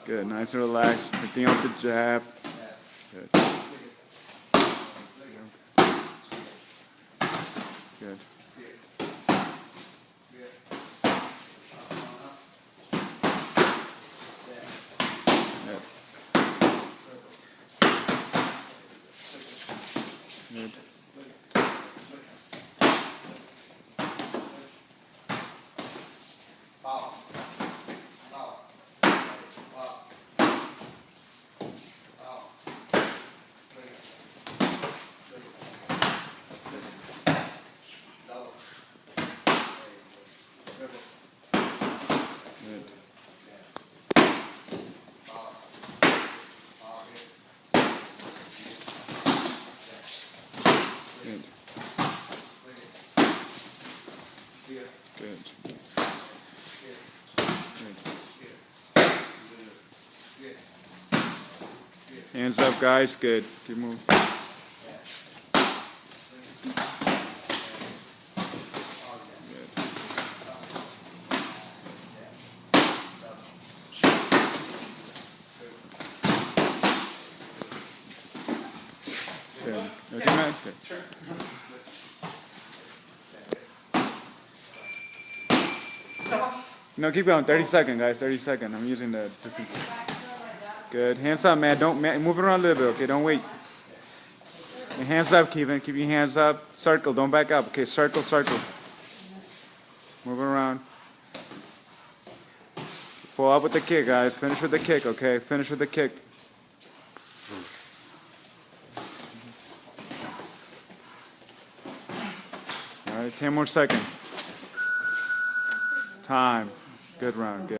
Good. Nice and relaxed. Continue with the jab. Good. Good. Good. Good. Hands up, guys. Good. Keep moving. Good. Okay, man. Good. No, keep going. 30 seconds, guys. 30 seconds. I'm using the different. Good. Hands up, man. Don't move it around a little bit. Okay, don't wait. Your hands up, Kevin. Keep your hands up. Circle. Don't back up. Okay, circle, circle. Move it around. Pull up with the kick, guys. Finish with the kick. Okay, finish with the kick. All right, 10 more seconds. Time. Good round. Good.